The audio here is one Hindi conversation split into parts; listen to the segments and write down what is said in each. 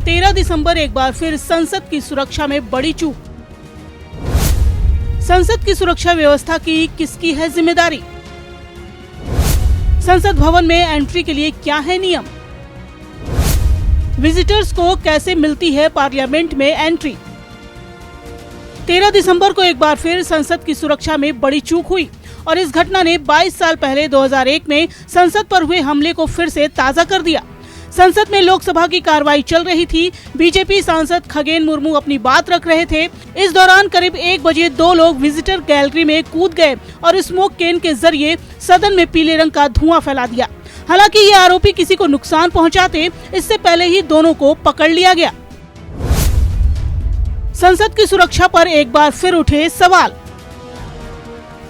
13 दिसंबर एक बार फिर संसद की सुरक्षा में बड़ी चूक। संसद की सुरक्षा व्यवस्था की किसकी है जिम्मेदारी? संसद भवन में एंट्री के लिए क्या है नियम? विजिटर्स को कैसे मिलती है पार्लियामेंट में एंट्री? 13 दिसंबर को एक बार फिर संसद की सुरक्षा में बड़ी चूक हुई और इस घटना ने 22 साल पहले 2001 में संसद पर हुए हमले को फिर से ताजा कर दिया। संसद में लोकसभा की कार्रवाई चल रही थी। बीजेपी सांसद खगेन मुर्मू अपनी बात रख रहे थे। इस दौरान करीब 1 बजे 2 लोग विजिटर गैलरी में कूद गए और स्मोक केन के जरिए सदन में पीले रंग का धुआं फैला दिया। हालांकि ये आरोपी किसी को नुकसान पहुंचाते इससे पहले ही दोनों को पकड़ लिया गया। संसद की सुरक्षा पर एक बार फिर उठे सवाल।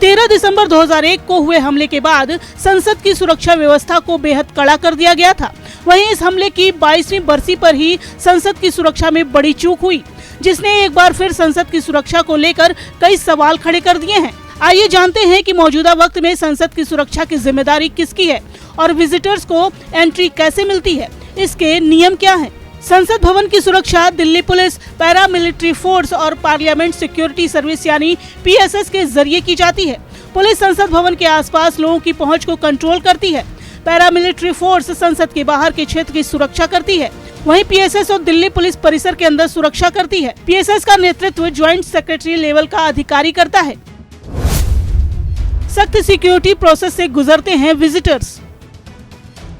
13 दिसंबर 2001 को हुए हमले के बाद संसद की सुरक्षा व्यवस्था को बेहद कड़ा कर दिया गया था। वहीं इस हमले की 22वीं बरसी पर ही संसद की सुरक्षा में बड़ी चूक हुई, जिसने एक बार फिर संसद की सुरक्षा को लेकर कई सवाल खड़े कर दिए हैं। आइए जानते हैं कि मौजूदा वक्त में संसद की सुरक्षा की जिम्मेदारी किसकी है और विजिटर्स को एंट्री कैसे मिलती है, इसके नियम क्या हैं। संसद भवन की सुरक्षा दिल्ली पुलिस, पैरामिलिट्री फोर्स और पार्लियामेंट सिक्योरिटी सर्विस यानी PSS के जरिए की जाती है। पुलिस संसद भवन के आसपास लोगों की पहुंच को कंट्रोल करती है। पैरामिलिट्री फोर्स संसद के बाहर के क्षेत्र की सुरक्षा करती है। वहीं PSS और दिल्ली पुलिस परिसर के अंदर सुरक्षा करती है। PSS का नेतृत्व ज्वाइंट सेक्रेटरी लेवल का अधिकारी करता है। सख्त सिक्योरिटी प्रोसेस से गुजरते हैं विजिटर्स।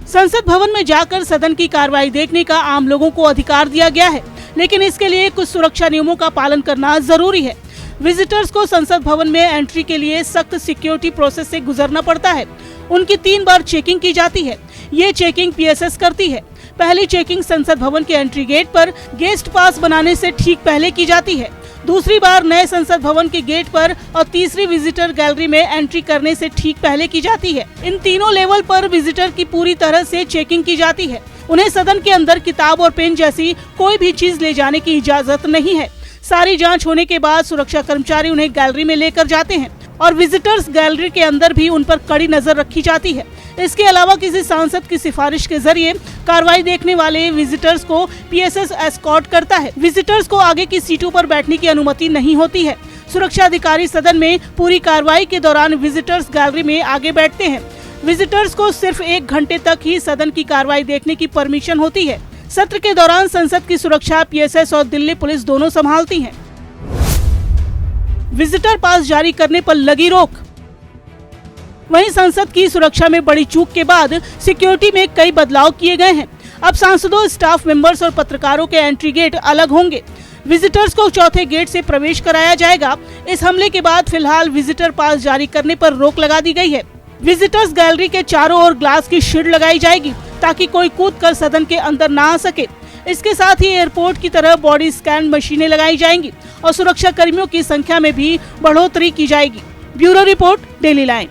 संसद भवन में जाकर सदन की कार्रवाई देखने का आम लोगों को अधिकार दिया गया है, लेकिन इसके लिए कुछ सुरक्षा नियमों का पालन करना जरूरी है। विजिटर्स को संसद भवन में एंट्री के लिए सख्त सिक्योरिटी प्रोसेस से गुजरना पड़ता है। उनकी 3 बार चेकिंग की जाती है। ये चेकिंग PSS करती है। पहली चेकिंग संसद भवन के एंट्री गेट पर गेस्ट पास बनाने से ठीक पहले की जाती है। दूसरी बार नए संसद भवन के गेट पर और तीसरी विजिटर गैलरी में एंट्री करने से ठीक पहले की जाती है। इन तीनों लेवल पर विजिटर की पूरी तरह से चेकिंग की जाती है। उन्हें सदन के अंदर किताब और पेन जैसी कोई भी चीज ले जाने की इजाजत नहीं है। सारी जांच होने के बाद सुरक्षा कर्मचारी उन्हें गैलरी में लेकर जाते हैं और विजिटर्स गैलरी के अंदर भी उन पर कड़ी नजर रखी जाती है। इसके अलावा किसी सांसद की सिफारिश के जरिए कार्रवाई देखने वाले विजिटर्स को PSS एस्कॉर्ट करता है। विजिटर्स को आगे की सीटों पर बैठने की अनुमति नहीं होती है। सुरक्षा अधिकारी सदन में पूरी कार्रवाई के दौरान विजिटर्स गैलरी में आगे बैठते हैं। विजिटर्स को सिर्फ 1 घंटे तक ही सदन की कार्रवाई देखने की परमिशन होती है। सत्र के दौरान संसद की सुरक्षा PSS और दिल्ली पुलिस दोनों संभालती है। विजिटर पास जारी करने पर लगी रोक। वहीं संसद की सुरक्षा में बड़ी चूक के बाद सिक्योरिटी में कई बदलाव किए गए हैं। अब सांसदों, स्टाफ मेंबर्स और पत्रकारों के एंट्री गेट अलग होंगे। विजिटर्स को चौथे गेट से प्रवेश कराया जाएगा। इस हमले के बाद फिलहाल विजिटर पास जारी करने पर रोक लगा दी गई है। विजिटर्स गैलरी के चारों ओर ग्लास की शील्ड लगाई जाएगी ताकि कोई कूदकर सदन के अंदर ना आ सके। इसके साथ ही एयरपोर्ट की तरह बॉडी स्कैन मशीनें लगाई जाएंगी और सुरक्षा कर्मियों की संख्या में भी बढ़ोतरी की जाएगी। Bureau report, daily line.